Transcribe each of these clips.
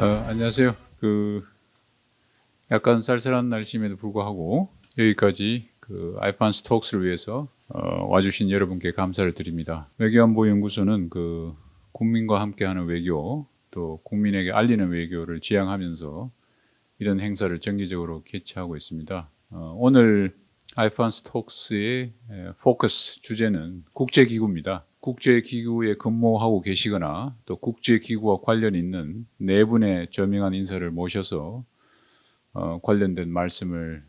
안녕하세요. 약간 쌀쌀한 날씨임에도 불구하고 여기까지 아이판스 톡스를 위해서 와주신 여러분께 감사를 드립니다. 외교안보연구소는 국민과 함께하는 외교, 또 국민에게 알리는 외교를 지향하면서 이런 행사를 정기적으로 개최하고 있습니다. 오늘 아이판스 톡스의 포커스 주제는 국제기구입니다. 국제기구에 근무하고 계시거나 또 국제기구와 관련 있는 네 분의 저명한 인사를 모셔서 관련된 말씀을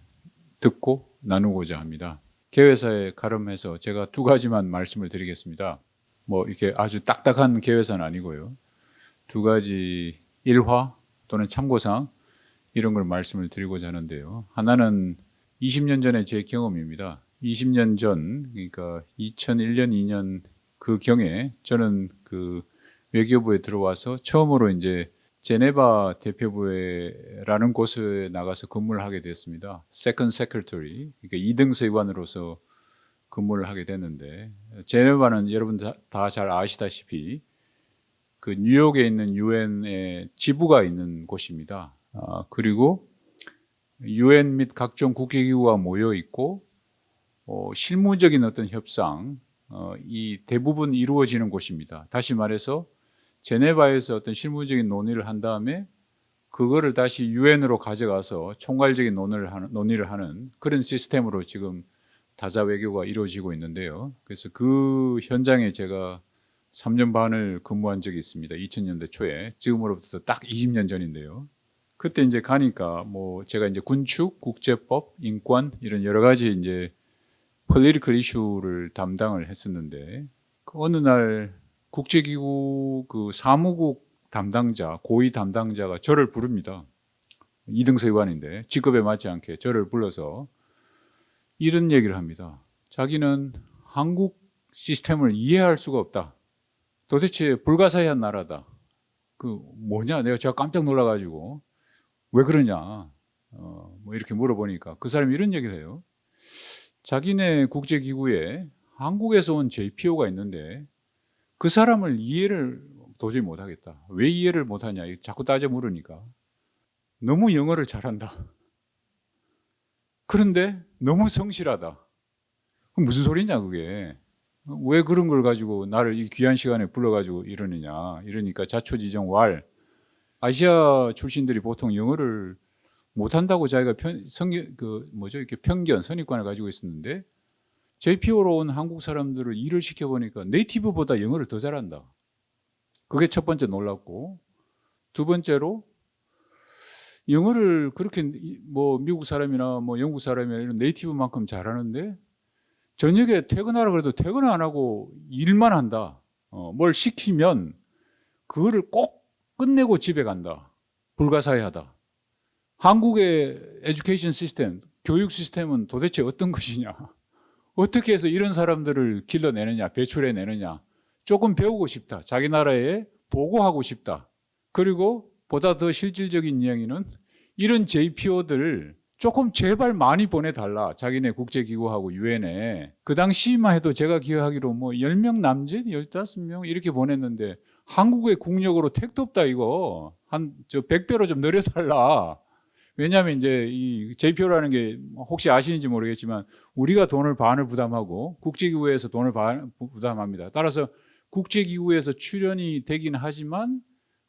듣고 나누고자 합니다. 개회사에 가름해서 제가 두 가지만 말씀을 드리겠습니다. 이렇게 아주 딱딱한 개회사는 아니고요. 두 가지 일화 또는 참고사항 이런 걸 말씀을 드리고자 하는데요. 하나는 20년 전의 제 경험입니다. 20년 전, 그러니까 2001년, 2년 그 경에 저는 외교부에 들어와서 처음으로 이제 제네바 대표부라는 곳에 나가서 근무를 하게 됐습니다. Second Secretary, 그러니까 2등 세관으로서 근무를 하게 됐는데, 제네바는 여러분 다 잘 아시다시피 뉴욕에 있는 유엔의 지부가 있는 곳입니다. 그리고 유엔 및 각종 국제기구가 모여 있고 실무적인 어떤 협상 이 대부분 이루어지는 곳입니다. 다시 말해서 제네바에서 어떤 실무적인 논의를 한 다음에 그거를 다시 유엔으로 가져가서 총괄적인 논의를 하는 그런 시스템으로 지금 다자 외교가 이루어지고 있는데요. 그래서 그 현장에 제가 3년 반을 근무한 적이 있습니다. 2000년대 초에. 지금으로부터 딱 20년 전인데요. 그때 이제 가니까 제가 이제 군축, 국제법, 인권 이런 여러 가지 이제 political issue를 담당을 했었는데 어느 날 국제기구 사무국 담당자, 고위 담당자가 저를 부릅니다. 2등 세관인데 직급에 맞지 않게 저를 불러서 이런 얘기를 합니다. 자기는 한국 시스템을 이해할 수가 없다. 도대체 불가사의한 나라다. 뭐냐? 제가 깜짝 놀라가지고 왜 그러냐? 이렇게 물어보니까 그 사람이 이런 얘기를 해요. 자기네 국제기구에 한국에서 온 JPO가 있는데 그 사람을 이해를 도저히 못하겠다. 왜 이해를 못하냐? 자꾸 따져 물으니까 너무 영어를 잘한다. 그런데 너무 성실하다. 그럼 무슨 소리냐 그게? 왜 그런 걸 가지고 나를 이 귀한 시간에 불러가지고 이러느냐? 이러니까 자초지종 아시아 출신들이 보통 영어를 못한다고 자기가 이렇게 편견, 선입관을 가지고 있었는데 JPO로 온 한국 사람들을 일을 시켜보니까 네이티브보다 영어를 더 잘한다. 그게 첫 번째 놀랍고, 두 번째로 영어를 그렇게 미국 사람이나 영국 사람이나 이런 네이티브만큼 잘하는데 저녁에 퇴근하라 그래도 퇴근 안 하고 일만 한다. 뭘 시키면 그거를 꼭 끝내고 집에 간다. 불가사의하다. 한국의 에듀케이션 시스템, 교육 시스템은 도대체 어떤 것이냐? 어떻게 해서 이런 사람들을 길러내느냐, 배출해내느냐? 조금 배우고 싶다. 자기 나라에 보고하고 싶다. 그리고 보다 더 실질적인 이야기는 이런 JPO들 조금 제발 많이 보내달라. 자기네 국제기구하고 유엔에. 그 당시만 해도 제가 기억하기로 10명 남짓, 15명 이렇게 보냈는데 한국의 국력으로 택도 없다 이거. 100배로 좀 늘려달라. 왜냐하면 이제 이 JPO라는 게 혹시 아시는지 모르겠지만 우리가 돈을 반을 부담하고 국제기구에서 돈을 부담합니다. 따라서 국제기구에서 출연이 되긴 하지만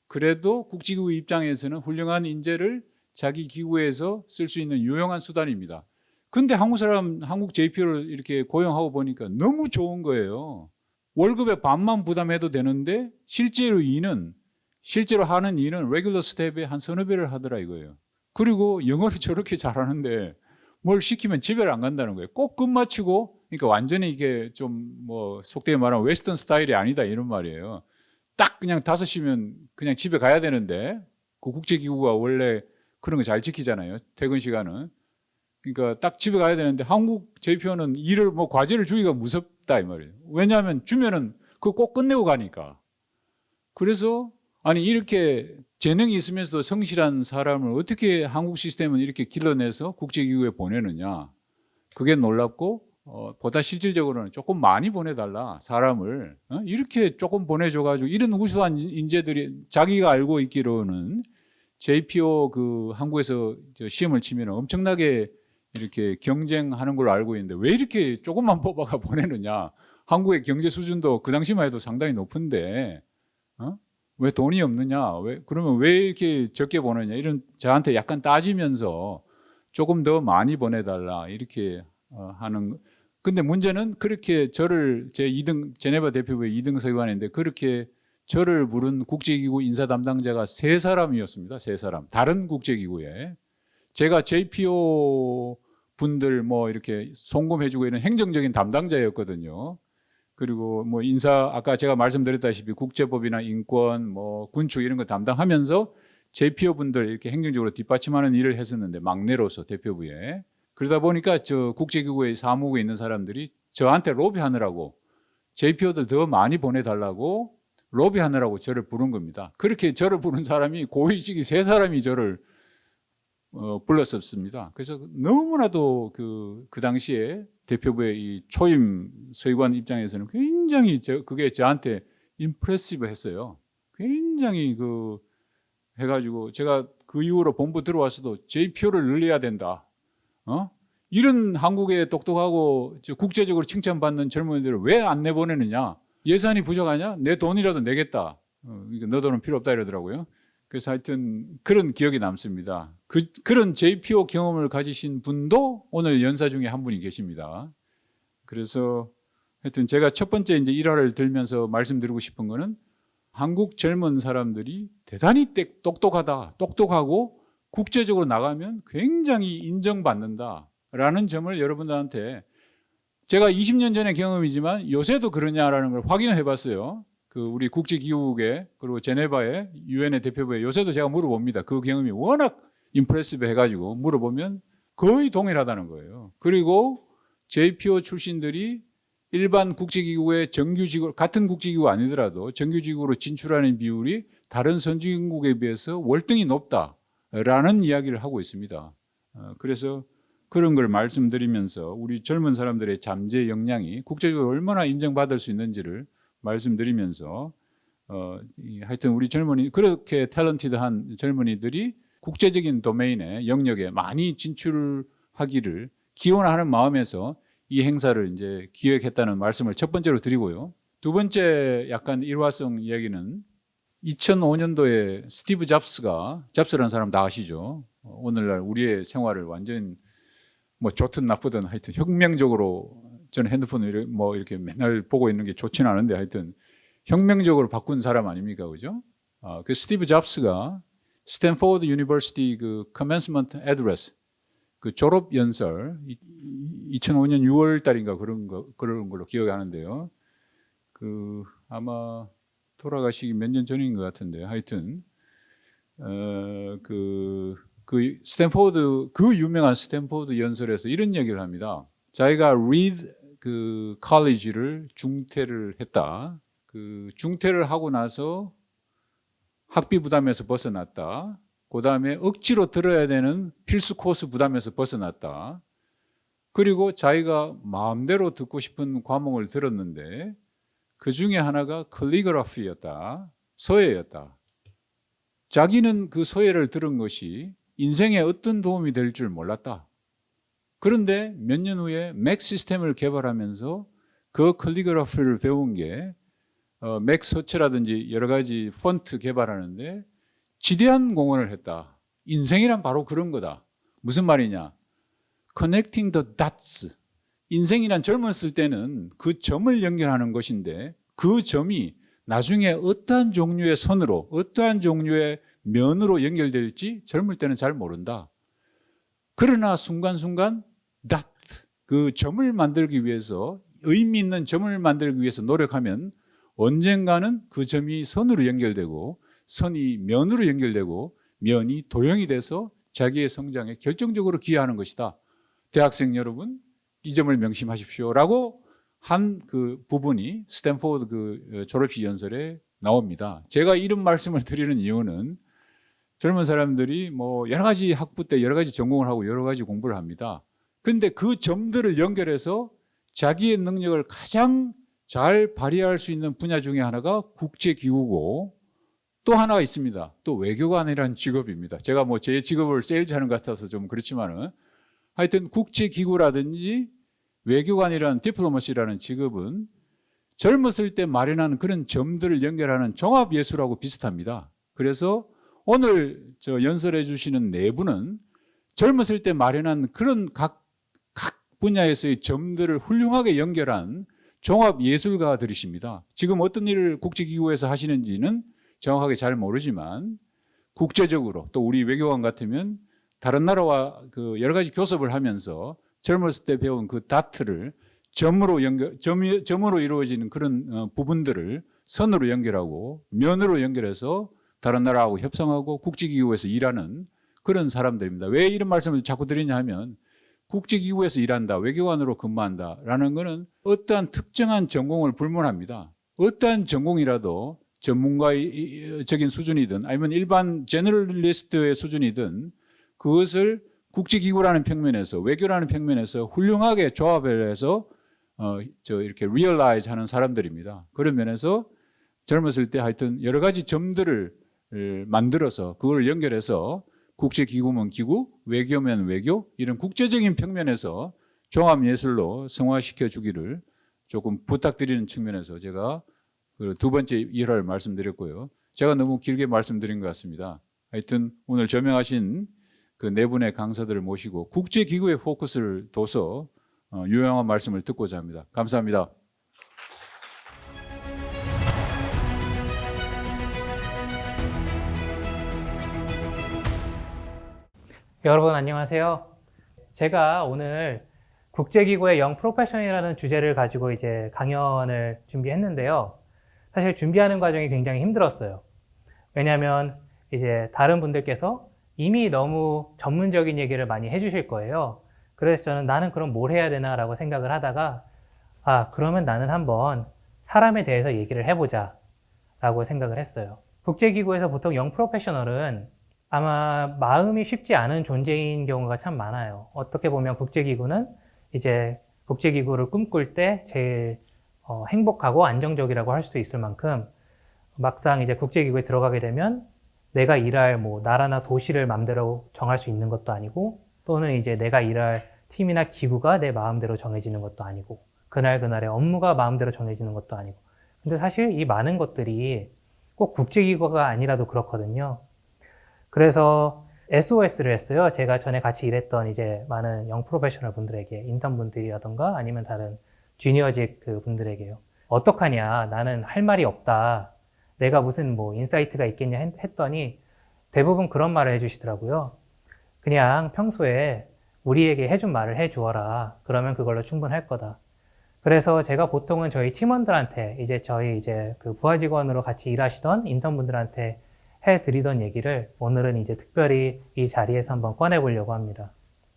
그래도 국제기구 입장에서는 훌륭한 인재를 자기 기구에서 쓸 수 있는 유용한 수단입니다. 근데 한국 JPO를 이렇게 고용하고 보니까 너무 좋은 거예요. 월급의 반만 부담해도 되는데 실제로 하는 일은 레귤러 스텝에 한 서너 배를 하더라 이거예요. 그리고 영어를 저렇게 잘하는데 뭘 시키면 집에 안 간다는 거예요. 꼭 끝마치고, 그러니까 완전히 이게 좀 속되게 말하면 웨스턴 스타일이 아니다 이런 말이에요. 딱 그냥 5시면 그냥 집에 가야 되는데 그 국제기구가 원래 그런 거 잘 지키잖아요. 퇴근 시간은. 그러니까 딱 집에 가야 되는데 한국 JPO는 과제를 주기가 무섭다 이 말이에요. 왜냐하면 주면은 그거 꼭 끝내고 가니까. 그래서 이렇게 재능이 있으면서도 성실한 사람을 어떻게 한국 시스템은 이렇게 길러내서 국제기구에 보내느냐. 그게 놀랍고 보다 실질적으로는 조금 많이 보내달라 사람을 이렇게 조금 보내줘가지고 이런 우수한 인재들이 자기가 알고 있기로는 JPO 그 한국에서 시험을 치면 엄청나게 이렇게 경쟁하는 걸로 알고 있는데 왜 이렇게 조금만 뽑아가 보내느냐. 한국의 경제 수준도 그 당시만 해도 상당히 높은데 왜 돈이 없느냐. 그러면 왜 이렇게 적게 보내냐. 이런 저한테 약간 따지면서 조금 더 많이 보내달라 이렇게 하는. 근데 문제는 그렇게 저를 제 2등 제네바 대표부의 2등 서기관인데 그렇게 저를 부른 국제기구 인사 담당자가 3사람이었습니다. 3사람. 다른 국제기구에. 제가 JPO 분들 뭐 이렇게 송금해주고 이런 행정적인 담당자였거든요. 그리고 뭐 인사, 아까 제가 말씀드렸다시피 국제법이나 인권, 뭐 군축 이런 거 담당하면서 JPO 분들 이렇게 행정적으로 뒷받침하는 일을 했었는데 막내로서 대표부에. 그러다 보니까 저 국제기구의 사무국에 있는 사람들이 저한테 로비하느라고 JPO들 더 많이 보내달라고 로비하느라고 저를 부른 겁니다. 그렇게 저를 부른 사람이 고위직이 3사람이 저를 불렀었습니다. 그래서 너무나도 그 당시에 대표부의 이 초임 서기관 입장에서는 굉장히 그게 저한테 임프레시브 했어요. 굉장히 해가지고 제가 그 이후로 본부 들어와서도 JPO를 늘려야 된다. 이런 한국의 똑똑하고 국제적으로 칭찬받는 젊은이들을 왜 안 내보내느냐? 예산이 부족하냐? 내 돈이라도 내겠다. 너 돈은 필요 없다 이러더라고요. 그래서 하여튼 그런 기억이 남습니다. 그런 JPO 경험을 가지신 분도 오늘 연사 중에 한 분이 계십니다. 그래서 하여튼 제가 첫 번째 이제 일화를 들면서 말씀드리고 싶은 거는 한국 젊은 사람들이 대단히 똑똑하고 국제적으로 나가면 굉장히 인정받는다라는 점을 여러분들한테 제가 20년 전의 경험이지만 요새도 그러냐라는 걸 확인을 해봤어요. 우리 국제기구국에 그리고 제네바의 유엔의 대표부에 요새도 제가 물어봅니다. 그 경험이 워낙 임프레시브 해가지고 물어보면 거의 동일하다는 거예요. 그리고 JPO 출신들이 일반 국제기구의 정규직으로 같은 국제기구 아니더라도 정규직으로 진출하는 비율이 다른 선진국에 비해서 월등히 높다라는 이야기를 하고 있습니다. 그래서 그런 걸 말씀드리면서 우리 젊은 사람들의 잠재 역량이 국제적으로 얼마나 인정받을 수 있는지를 말씀드리면서 하여튼 우리 젊은이 그렇게 탤런티드한 젊은이들이 국제적인 도메인의 영역에 많이 진출하기를 기원하는 마음에서 이 행사를 이제 기획했다는 말씀을 첫 번째로 드리고요. 두 번째 약간 일화성 이야기는 2005년도에 스티브 잡스라는 사람 다 아시죠? 오늘날 우리의 생활을 완전 뭐 좋든 나쁘든 하여튼 혁명적으로 저는 핸드폰을 뭐 이렇게 맨날 보고 있는 게 좋지는 않은데 하여튼 혁명적으로 바꾼 사람 아닙니까? 그죠? 그 스티브 잡스가 스탠포드 유니버시티 그 commencement address 그 졸업 연설 2005년 6월 달인가 그런 걸로 기억하는데요. 아마 돌아가시기 몇 년 전인 것 같은데 하여튼 스탠포드 그 유명한 스탠포드 연설에서 이런 얘기를 합니다. 자기가 리드 컬리지를 중퇴를 했다. 중퇴를 하고 나서 학비 부담에서 벗어났다. 그 다음에 억지로 들어야 되는 필수 코스 부담에서 벗어났다. 그리고 자기가 마음대로 듣고 싶은 과목을 들었는데 그 중에 하나가 캘리그라피였다. 서예였다. 자기는 그 서예를 들은 것이 인생에 어떤 도움이 될 줄 몰랐다. 그런데 몇 년 후에 맥 시스템을 개발하면서 그 캘리그라피를 배운 게 맥 서체라든지 여러 가지 폰트 개발하는데 지대한 공헌을 했다. 인생이란 바로 그런 거다. 무슨 말이냐? Connecting the dots. 인생이란 젊었을 때는 그 점을 연결하는 것인데 그 점이 나중에 어떠한 종류의 선으로 어떠한 종류의 면으로 연결될지 젊을 때는 잘 모른다. 그러나 순간순간 dot, 그 점을 만들기 위해서 의미 있는 점을 만들기 위해서 노력하면 언젠가는 그 점이 선으로 연결되고 선이 면으로 연결되고 면이 도형이 돼서 자기의 성장에 결정적으로 기여하는 것이다. 대학생 여러분 이 점을 명심하십시오라고 한 그 부분이 스탠포드 졸업식 연설에 나옵니다. 제가 이런 말씀을 드리는 이유는 젊은 사람들이 뭐 여러 가지 학부 때 여러 가지 전공을 하고 여러 가지 공부를 합니다. 그런데 그 점들을 연결해서 자기의 능력을 가장 잘 발휘할 수 있는 분야 중에 하나가 국제기구고 또 하나가 있습니다. 또 외교관이라는 직업입니다. 제가 뭐 제 직업을 세일즈하는 것 같아서 좀 그렇지만은 하여튼 국제기구라든지 외교관이라는 디플로마시라는 직업은 젊었을 때 마련하는 그런 점들을 연결하는 종합예술하고 비슷합니다. 그래서 오늘 연설해 주시는 네 분은 젊었을 때 마련한 그런 각 분야에서의 점들을 훌륭하게 연결한 종합예술가들이십니다. 지금 어떤 일을 국제기구에서 하시는지는 정확하게 잘 모르지만 국제적으로 또 우리 외교관 같으면 다른 나라와 그 여러 가지 교섭을 하면서 젊었을 때 배운 그 다트를 점으로 이루어지는 그런 부분들을 선으로 연결하고 면으로 연결해서 다른 나라하고 협상하고 국제기구에서 일하는 그런 사람들입니다. 왜 이런 말씀을 자꾸 드리냐 하면 국제기구에서 일한다, 외교관으로 근무한다라는 것은 어떠한 특정한 전공을 불문합니다. 어떠한 전공이라도 전문가적인 수준이든 아니면 일반 제너럴리스트의 수준이든 그것을 국제기구라는 평면에서 외교라는 평면에서 훌륭하게 조합을 해서 이렇게 리얼라이즈 하는 사람들입니다. 그런 면에서 젊었을 때 하여튼 여러 가지 점들을 만들어서 그걸 연결해서 국제기구면 기구, 외교면 외교 이런 국제적인 평면에서 종합예술로 승화시켜 주기를 조금 부탁드리는 측면에서 제가 그 두 번째 일화를 말씀드렸고요. 제가 너무 길게 말씀드린 것 같습니다. 하여튼 오늘 조명하신 그 네 분의 강사들을 모시고 국제기구에 포커스를 둬서 유용한 말씀을 듣고자 합니다. 감사합니다. 여러분 안녕하세요. 제가 오늘 국제기구의 영 프로페셔널이라는 주제를 가지고 이제 강연을 준비했는데요. 사실 준비하는 과정이 굉장히 힘들었어요. 왜냐하면 이제 다른 분들께서 이미 너무 전문적인 얘기를 많이 해주실 거예요. 그래서 저는 나는 그럼 뭘 해야 되나 라고 생각을 하다가 그러면 나는 한번 사람에 대해서 얘기를 해보자 라고 생각을 했어요. 국제기구에서 보통 영 프로페셔널은 아마 마음이 쉽지 않은 존재인 경우가 참 많아요. 어떻게 보면 국제기구는 이제 국제기구를 꿈꿀 때 제일 행복하고 안정적이라고 할 수도 있을 만큼 막상 이제 국제기구에 들어가게 되면 내가 일할 뭐 나라나 도시를 마음대로 정할 수 있는 것도 아니고 또는 이제 내가 일할 팀이나 기구가 내 마음대로 정해지는 것도 아니고 그날그날의 업무가 마음대로 정해지는 것도 아니고 근데 사실 이 많은 것들이 꼭 국제기구가 아니라도 그렇거든요. 그래서 SOS를 했어요. 제가 전에 같이 일했던 이제 많은 영 프로페셔널 분들에게 인턴 분들이라던가 아니면 다른 주니어직 그 분들에게요. 어떡하냐? 나는 할 말이 없다. 내가 무슨 뭐 인사이트가 있겠냐 했더니 대부분 그런 말을 해주시더라고요. 그냥 평소에 우리에게 해준 말을 해주어라. 그러면 그걸로 충분할 거다. 그래서 제가 보통은 저희 팀원들한테 저희 그 부하 직원으로 같이 일하시던 인턴 분들한테 해드리던 얘기를 오늘은 이제 특별히 이 자리에서 한번 꺼내보려고 합니다.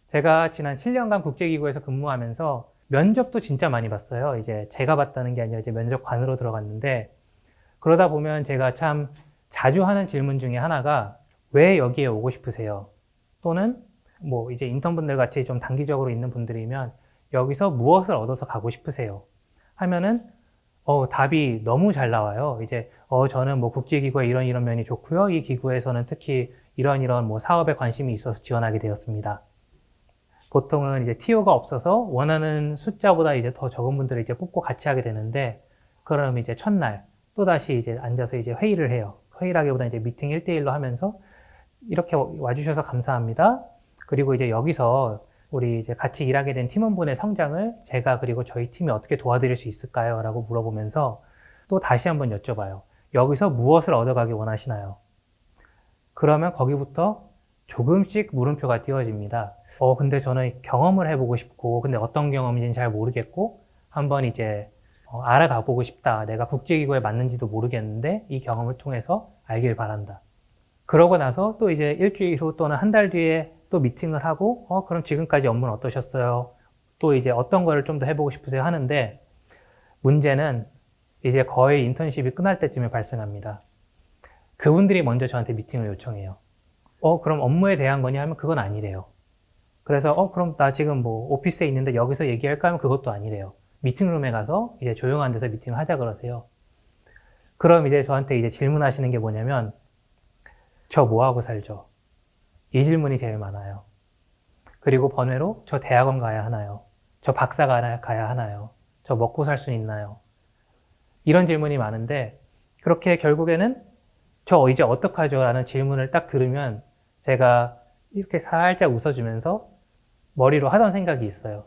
제가 지난 7년간 국제기구에서 근무하면서 면접도 진짜 많이 봤어요. 이제 제가 봤다는 게 아니라 이제 면접관으로 들어갔는데 그러다 보면 제가 참 자주 하는 질문 중에 하나가 왜 여기에 오고 싶으세요? 또는 뭐 이제 인턴분들 같이 좀 단기적으로 있는 분들이면 여기서 무엇을 얻어서 가고 싶으세요? 하면은 답이 너무 잘 나와요. 이제 저는 뭐 국제기구의 이런 면이 좋고요. 이 기구에서는 특히 이런 뭐 사업에 관심이 있어서 지원하게 되었습니다. 보통은 이제 티오가 없어서 원하는 숫자보다 이제 더 적은 분들을 이제 뽑고 같이 하게 되는데 그럼 이제 첫날 또다시 이제 앉아서 이제 회의를 해요. 회의라기보다 이제 미팅 1대1로 하면서 이렇게 와주셔서 감사합니다. 그리고 이제 여기서 우리 이제 같이 일하게 된 팀원분의 성장을 제가 그리고 저희 팀이 어떻게 도와드릴 수 있을까요? 라고 물어보면서 또 다시 한번 여쭤봐요. 여기서 무엇을 얻어가기 원하시나요? 그러면 거기부터 조금씩 물음표가 띄워집니다. 근데 저는 경험을 해보고 싶고, 근데 어떤 경험인지는 잘 모르겠고, 한번 이제 알아가 보고 싶다. 내가 국제기구에 맞는지도 모르겠는데, 이 경험을 통해서 알길 바란다. 그러고 나서 또 이제 일주일 후 또는 한 달 뒤에 또 미팅을 하고, 그럼 지금까지 업무는 어떠셨어요? 또 이제 어떤 거를 좀 더 해보고 싶으세요? 하는데, 문제는 이제 거의 인턴십이 끝날 때쯤에 발생합니다. 그분들이 먼저 저한테 미팅을 요청해요. 그럼 업무에 대한 거냐 하면 그건 아니래요. 그래서 그럼 나 지금 뭐 오피스에 있는데 여기서 얘기할까 하면 그것도 아니래요. 미팅룸에 가서 이제 조용한 데서 미팅을 하자 그러세요. 그럼 이제 저한테 이제 질문하시는 게 뭐냐면 저 뭐하고 살죠? 이 질문이 제일 많아요. 그리고 번외로 저 대학원 가야 하나요? 저 박사 가야 하나요? 저 먹고 살 수 있나요? 이런 질문이 많은데 그렇게 결국에는 저 이제 어떡하죠? 라는 질문을 딱 들으면 제가 이렇게 살짝 웃어주면서 머리로 하던 생각이 있어요.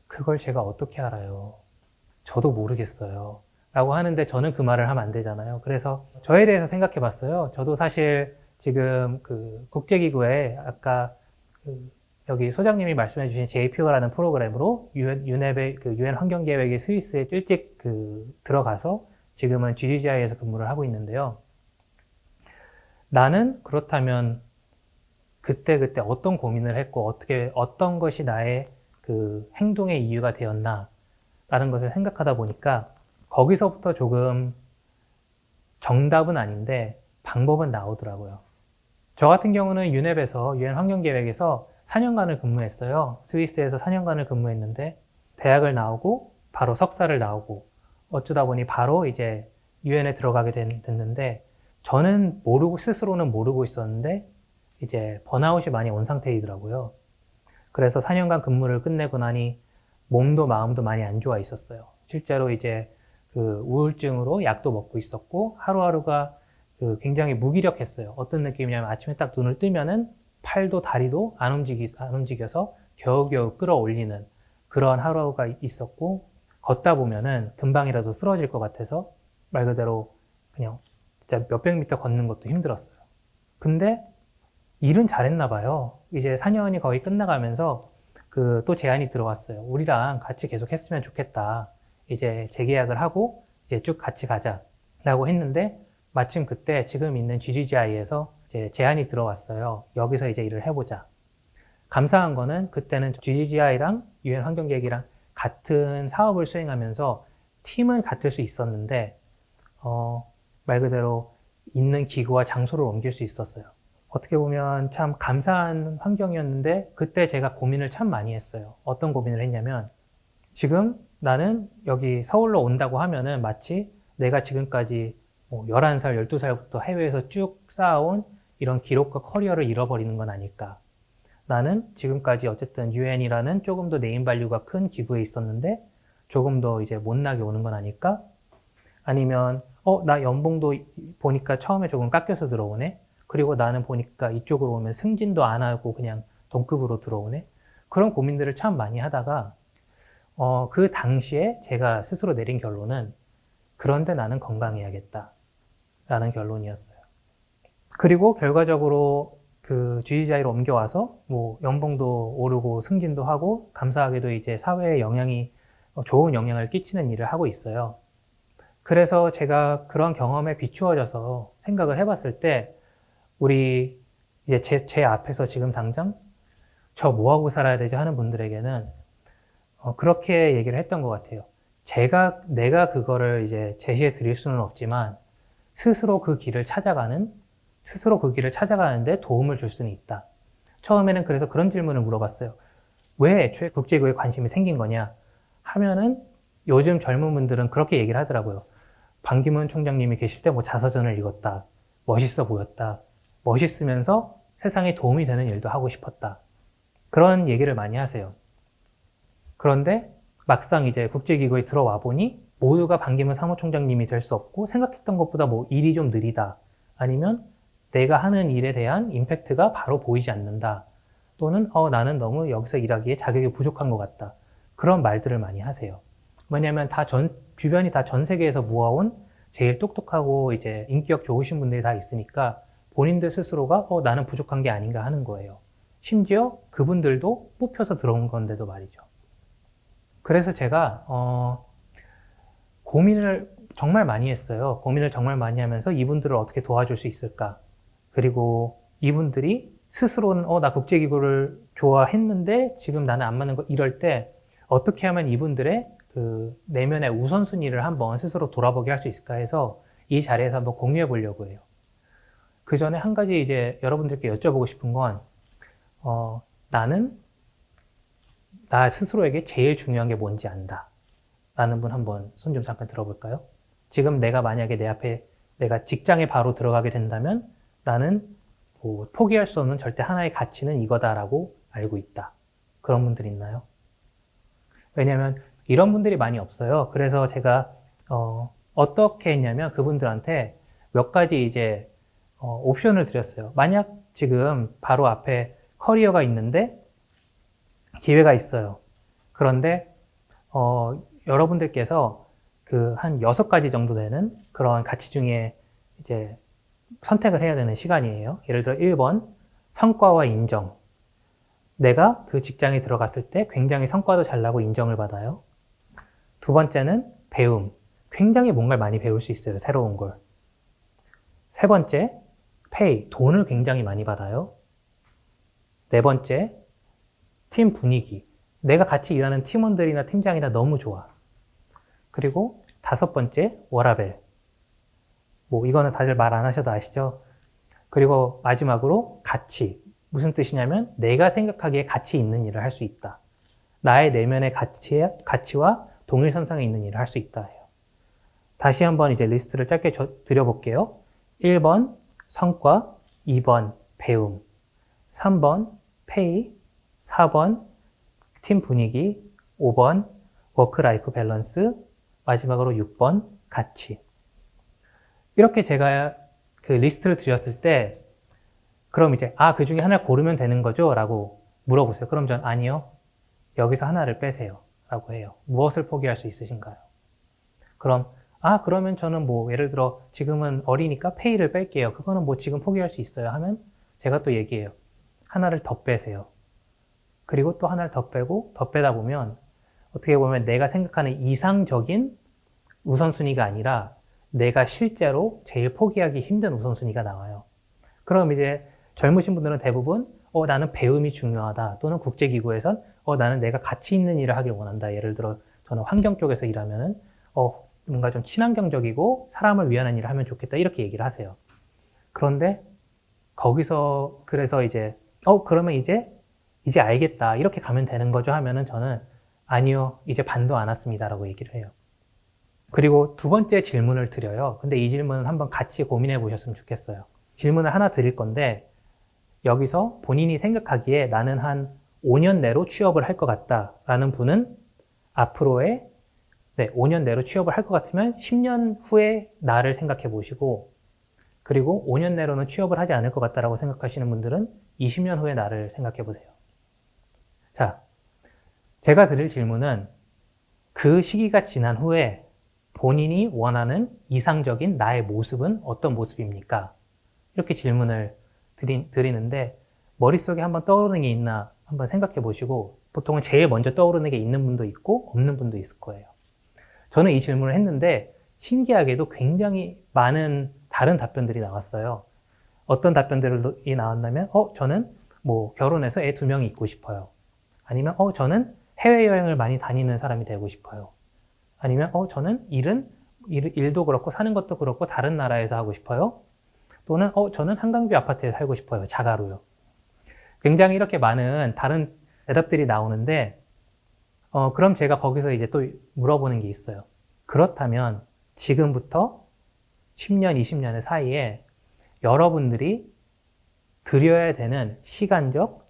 그걸 제가 어떻게 알아요? 저도 모르겠어요. 라고 하는데 저는 그 말을 하면 안 되잖아요. 그래서 저에 대해서 생각해 봤어요. 저도 사실 지금 그 국제기구에 아까 그 여기 소장님이 말씀해 주신 JPO라는 프로그램으로 유엔의 그 유엔 환경계획의 스위스에 일찍 그 들어가서 지금은 GGI에서 근무를 하고 있는데요. 나는 그렇다면 그때 어떤 고민을 했고 어떤 것이 나의 그 행동의 이유가 되었나 라는 것을 생각하다 보니까 거기서부터 조금 정답은 아닌데 방법은 나오더라고요. 저 같은 경우는 유엔에서 유엔 환경계획에서 4년간을 근무했어요. 스위스에서 4년간을 근무했는데 대학을 나오고 바로 석사를 나오고 어쩌다 보니 바로 이제 유엔에 들어가게 됐는데 저는 스스로는 모르고 있었는데 이제 번아웃이 많이 온 상태이더라고요. 그래서 4년간 근무를 끝내고 나니 몸도 마음도 많이 안 좋아 있었어요. 실제로 이제 그 우울증으로 약도 먹고 있었고 하루하루가 그 굉장히 무기력했어요. 어떤 느낌이냐면 아침에 딱 눈을 뜨면은 팔도 다리도 안 움직여서 겨우겨우 끌어올리는 그런 하루가 있었고 걷다 보면은 금방이라도 쓰러질 것 같아서 말 그대로 그냥 진짜 몇백 미터 걷는 것도 힘들었어요. 근데 일은 잘했나 봐요. 이제 4년이 거의 끝나가면서 그 또 제안이 들어왔어요. 우리랑 같이 계속 했으면 좋겠다. 이제 재계약을 하고 이제 쭉 같이 가자라고 했는데 마침 그때 지금 있는 GGI에서 이제 제안이 들어왔어요. 여기서 이제 일을 해보자. 감사한 거는 그때는 GGI랑 유엔 환경계획이랑 같은 사업을 수행하면서 팀은 같을 수 있었는데 말 그대로 있는 기구와 장소를 옮길 수 있었어요. 어떻게 보면 참 감사한 환경이었는데 그때 제가 고민을 참 많이 했어요. 어떤 고민을 했냐면 지금 나는 여기 서울로 온다고 하면은 마치 내가 지금까지 11살, 12살부터 해외에서 쭉 쌓아온 이런 기록과 커리어를 잃어버리는 건 아닐까. 나는 지금까지 어쨌든 유엔이라는 조금 더 네임밸류가 큰 기구에 있었는데 조금 더 이제 못나게 오는 건 아닐까? 아니면 나 연봉도 보니까 처음에 조금 깎여서 들어오네. 그리고 나는 보니까 이쪽으로 오면 승진도 안 하고 그냥 동급으로 들어오네. 그런 고민들을 참 많이 하다가 그 당시에 제가 스스로 내린 결론은 그런데 나는 건강해야겠다 라는 결론이었어요. 그리고 결과적으로 그 GGI로 옮겨와서 뭐 연봉도 오르고 승진도 하고 감사하게도 이제 사회에 좋은 영향을 끼치는 일을 하고 있어요. 그래서 제가 그런 경험에 비추어져서 생각을 해봤을 때 우리 이제 제 앞에서 지금 당장 저 뭐하고 살아야 되지 하는 분들에게는 그렇게 얘기를 했던 것 같아요. 내가 그거를 이제 제시해 드릴 수는 없지만 스스로 그 길을 찾아가는데 도움을 줄 수는 있다. 처음에는 그래서 그런 질문을 물어봤어요. 왜 애초에 국제기구에 관심이 생긴 거냐 하면은 요즘 젊은 분들은 그렇게 얘기를 하더라고요. 반기문 총장님이 계실 때 뭐 자서전을 읽었다. 멋있어 보였다. 멋있으면서 세상에 도움이 되는 일도 하고 싶었다. 그런 얘기를 많이 하세요. 그런데 막상 이제 국제기구에 들어와 보니 모두가 반기문 사무총장님이 될 수 없고 생각했던 것보다 뭐 일이 좀 느리다. 아니면 내가 하는 일에 대한 임팩트가 바로 보이지 않는다. 또는 나는 너무 여기서 일하기에 자격이 부족한 것 같다. 그런 말들을 많이 하세요. 왜냐하면 주변이 다 전 세계에서 모아온 제일 똑똑하고 이제 인기력 좋으신 분들이 다 있으니까 본인들 스스로가 나는 부족한 게 아닌가 하는 거예요. 심지어 그분들도 뽑혀서 들어온 건데도 말이죠. 그래서 제가 고민을 정말 많이 했어요. 고민을 정말 많이 하면서 이분들을 어떻게 도와줄 수 있을까? 그리고 이분들이 스스로는 나 국제기구를 좋아했는데 지금 나는 안 맞는 거 이럴 때 어떻게 하면 이분들의 그 내면의 우선순위를 한번 스스로 돌아보게 할 수 있을까 해서 이 자리에서 한번 공유해 보려고 해요. 그 전에 한 가지 이제 여러분들께 여쭤보고 싶은 건 나는 나 스스로에게 제일 중요한 게 뭔지 안다. 라는 분 한번 손 좀 잠깐 들어볼까요? 지금 내가 만약에 내 앞에 내가 직장에 바로 들어가게 된다면 나는 뭐 포기할 수 없는 절대 하나의 가치는 이거다라고 알고 있다. 그런 분들 있나요? 왜냐하면 이런 분들이 많이 없어요. 그래서 제가 어떻게 했냐면 그분들한테 몇 가지 이제 옵션을 드렸어요. 만약 지금 바로 앞에 커리어가 있는데 기회가 있어요. 그런데 여러분들께서 그 한 6가지 정도 되는 그런 가치 중에 이제 선택을 해야 되는 시간이에요. 예를 들어 1번 성과와 인정. 내가 그 직장에 들어갔을 때 굉장히 성과도 잘 나고 인정을 받아요. 두 번째는 배움. 굉장히 뭔가를 많이 배울 수 있어요. 새로운 걸. 세 번째, 페이. 돈을 굉장히 많이 받아요. 네 번째, 팀 분위기. 내가 같이 일하는 팀원들이나 팀장이나 너무 좋아. 그리고 다섯 번째, 워라밸. 뭐 이거는 다들 말 안 하셔도 아시죠? 그리고 마지막으로 가치. 무슨 뜻이냐면 내가 생각하기에 가치 있는 일을 할 수 있다. 나의 내면의 가치와 동일선상에 있는 일을 할 수 있다. 다시 한번 이제 리스트를 짧게 드려볼게요. 1번 성과, 2번 배움, 3번 페이, 4번 팀 분위기, 5번 워크라이프 밸런스, 마지막으로 6번 가치. 이렇게 제가 그 리스트를 드렸을 때 그럼 이제 그 중에 하나를 고르면 되는 거죠? 라고 물어보세요. 그럼 전 아니요. 여기서 하나를 빼세요. 라고 해요. 무엇을 포기할 수 있으신가요? 그럼 그러면 저는 뭐 예를 들어 지금은 어리니까 페이를 뺄게요. 그거는 뭐 지금 포기할 수 있어요. 하면 제가 또 얘기해요. 하나를 더 빼세요. 그리고 또 하나를 더 빼고 더 빼다 보면 어떻게 보면 내가 생각하는 이상적인 우선순위가 아니라 내가 실제로 제일 포기하기 힘든 우선순위가 나와요. 그럼 이제 젊으신 분들은 대부분 나는 배움이 중요하다. 또는 국제기구에선 나는 내가 가치 있는 일을 하길 원한다. 예를 들어 저는 환경 쪽에서 일하면은 뭔가 좀 친환경적이고 사람을 위하는 일을 하면 좋겠다. 이렇게 얘기를 하세요. 그런데 거기서 그래서 이제 그러면 이제 알겠다. 이렇게 가면 되는 거죠 하면은 저는 아니요. 이제 반도 안 왔습니다라고 얘기를 해요. 그리고 두 번째 질문을 드려요. 근데 이 질문은 한번 같이 고민해 보셨으면 좋겠어요. 질문을 하나 드릴 건데 여기서 본인이 생각하기에 나는 한 5년 내로 취업을 할 것 같다라는 분은 앞으로의 5년 내로 취업을 할 것 같으면 10년 후에 나를 생각해 보시고, 그리고 5년 내로는 취업을 하지 않을 것 같다라고 생각하시는 분들은 20년 후에 나를 생각해 보세요. 자, 제가 드릴 질문은 그 시기가 지난 후에 본인이 원하는 이상적인 나의 모습은 어떤 모습입니까? 이렇게 질문을 드리는데 머릿속에 한번 떠오르는 게 있나 한번 생각해 보시고, 보통은 제일 먼저 떠오르는 게 있는 분도 있고 없는 분도 있을 거예요. 저는 이 질문을 했는데 신기하게도 굉장히 많은 다른 답변들이 나왔어요. 어떤 답변들이 나왔냐면 저는 뭐 결혼해서 애 2명이 있고 싶어요. 아니면 저는 해외여행을 많이 다니는 사람이 되고 싶어요. 아니면 저는 일도 그렇고 사는 것도 그렇고 다른 나라에서 하고 싶어요. 또는 저는 한강뷰 아파트에 살고 싶어요. 자가로요. 굉장히 이렇게 많은 다른 대답들이 나오는데 그럼 제가 거기서 이제 또 물어보는 게 있어요. 그렇다면 지금부터 10년, 20년의 사이에 여러분들이 들여야 되는 시간적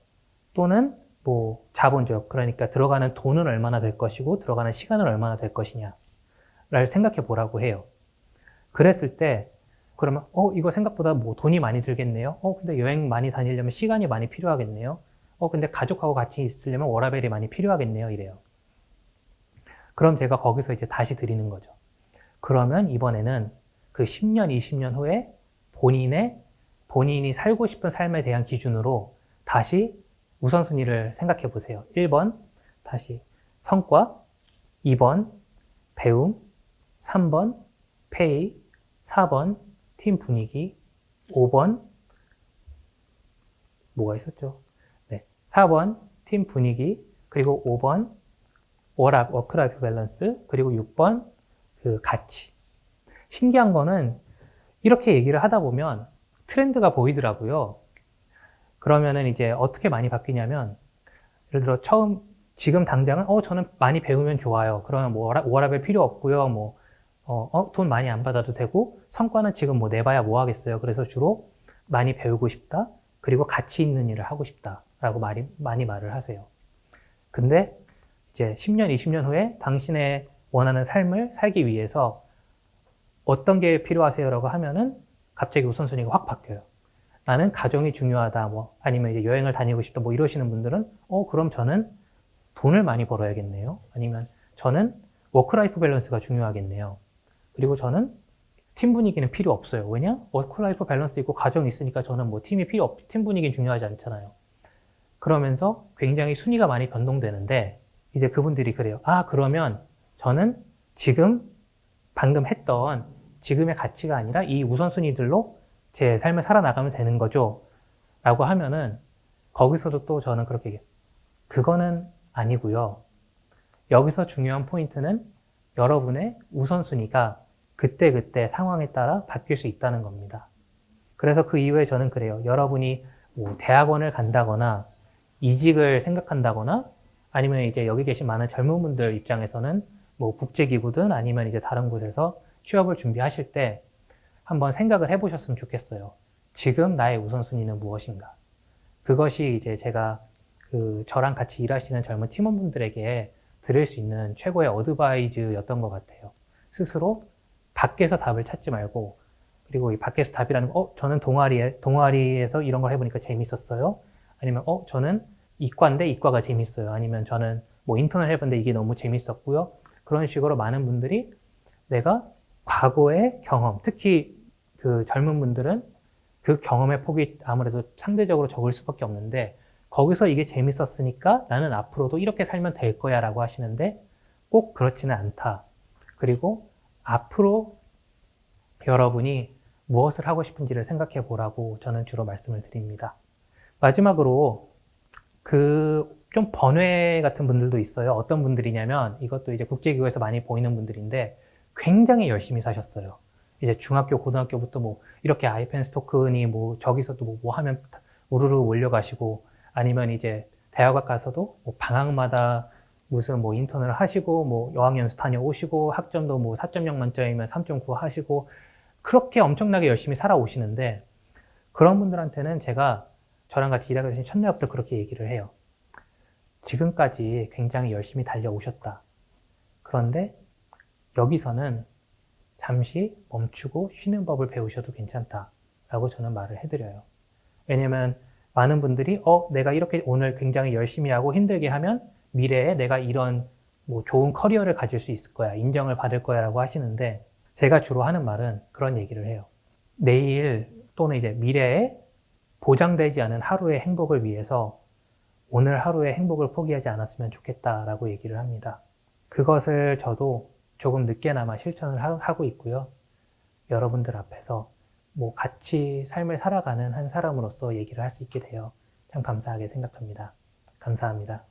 또는 뭐 자본적, 그러니까 들어가는 돈은 얼마나 될 것이고 들어가는 시간은 얼마나 될 것이냐를 생각해 보라고 해요. 그랬을 때 그러면 이거 생각보다 뭐 돈이 많이 들겠네요. 근데 여행 많이 다니려면 시간이 많이 필요하겠네요. 근데 가족하고 같이 있으려면 워라밸이 많이 필요하겠네요. 이래요. 그럼 제가 거기서 이제 다시 드리는 거죠. 그러면 이번에는 그 10년, 20년 후에 본인이 살고 싶은 삶에 대한 기준으로 다시 우선순위를 생각해 보세요. 1번, 다시 성과, 2번, 배움, 3번, 페이, 4번, 팀 분위기, 5번, 뭐가 있었죠? 4번, 팀 분위기, 그리고 5번, 워크라이프 밸런스, 그리고 6번, 그 가치. 신기한 거는 이렇게 얘기를 하다 보면 트렌드가 보이더라고요. 그러면은 이제 어떻게 많이 바뀌냐면, 예를 들어 지금 당장은 저는 많이 배우면 좋아요. 그러면 뭐 워라밸 필요 없고요. 돈 많이 안 받아도 되고 성과는 지금 뭐 내봐야 뭐 하겠어요. 그래서 주로 많이 배우고 싶다. 그리고 가치 있는 일을 하고 싶다라고 많이 말을 하세요. 근데 이제 10년, 20년 후에 당신의 원하는 삶을 살기 위해서 어떤 게 필요하세요라고 하면은 갑자기 우선순위가 확 바뀌어요. 나는 가정이 중요하다, 뭐 아니면 이제 여행을 다니고 싶다, 뭐 이러시는 분들은 그럼 저는 돈을 많이 벌어야겠네요. 아니면 저는 워크라이프 밸런스가 중요하겠네요. 그리고 저는 팀 분위기는 필요 없어요. 왜냐? 워크라이프 밸런스 있고 가정이 있으니까 저는 뭐 팀 분위기는 중요하지 않잖아요. 그러면서 굉장히 순위가 많이 변동되는데 이제 그분들이 그래요. 아, 그러면 저는 지금 방금 했던 지금의 가치가 아니라 이 우선순위들로 제 삶을 살아나가면 되는 거죠. 라고 하면은 거기서도 또 저는 그렇게 얘기해요. 그거는 아니고요. 여기서 중요한 포인트는 여러분의 우선순위가 그때그때 상황에 따라 바뀔 수 있다는 겁니다. 그래서 그 이후에 저는 그래요. 여러분이 뭐 대학원을 간다거나 이직을 생각한다거나 아니면 이제 여기 계신 많은 젊은 분들 입장에서는 뭐 국제기구든 아니면 이제 다른 곳에서 취업을 준비하실 때 한번 생각을 해보셨으면 좋겠어요. 지금 나의 우선순위는 무엇인가? 그것이 이제 제가 저랑 같이 일하시는 젊은 팀원분들에게 드릴 수 있는 최고의 어드바이즈였던 것 같아요. 스스로 밖에서 답을 찾지 말고, 그리고 이 밖에서 답이라는 거, 저는 동아리에서 이런 걸 해보니까 재밌었어요. 아니면, 저는 이과인데 이과가 재밌어요. 아니면 저는 뭐 인턴을 해봤는데 이게 너무 재밌었고요. 그런 식으로 많은 분들이 내가 과거의 경험, 특히 그 젊은 분들은 그 경험의 폭이 아무래도 상대적으로 적을 수밖에 없는데 거기서 이게 재밌었으니까 나는 앞으로도 이렇게 살면 될 거야 라고 하시는데 꼭 그렇지는 않다. 그리고 앞으로 여러분이 무엇을 하고 싶은지를 생각해 보라고 저는 주로 말씀을 드립니다. 마지막으로 좀 번외 같은 분들도 있어요. 어떤 분들이냐면 이것도 이제 국제기구에서 많이 보이는 분들인데 굉장히 열심히 사셨어요. 이제 중학교, 고등학교부터 뭐 이렇게 아이펜스 토큰이 뭐 저기서도 뭐 하면 우르르 몰려가시고 아니면 이제 대학원 가서도 뭐 방학마다 무슨 뭐 인턴을 하시고 뭐 어학연수 다녀오시고 학점도 뭐 4.0 만점이면 3.9 하시고 그렇게 엄청나게 열심히 살아오시는데 그런 분들한테는 제가 저랑 같이 일하게 되신 첫날부터 그렇게 얘기를 해요. 지금까지 굉장히 열심히 달려오셨다. 그런데 여기서는 잠시 멈추고 쉬는 법을 배우셔도 괜찮다 라고 저는 말을 해드려요. 왜냐면 많은 분들이 내가 이렇게 오늘 굉장히 열심히 하고 힘들게 하면 미래에 내가 이런 뭐 좋은 커리어를 가질 수 있을 거야, 인정을 받을 거야 라고 하시는데 제가 주로 하는 말은 그런 얘기를 해요. 내일 또는 이제 미래에 보장되지 않은 하루의 행복을 위해서 오늘 하루의 행복을 포기하지 않았으면 좋겠다라고 얘기를 합니다. 그것을 저도 조금 늦게나마 실천을 하고 있고요. 여러분들 앞에서 뭐 같이 삶을 살아가는 한 사람으로서 얘기를 할 수 있게 되어 참 감사하게 생각합니다. 감사합니다.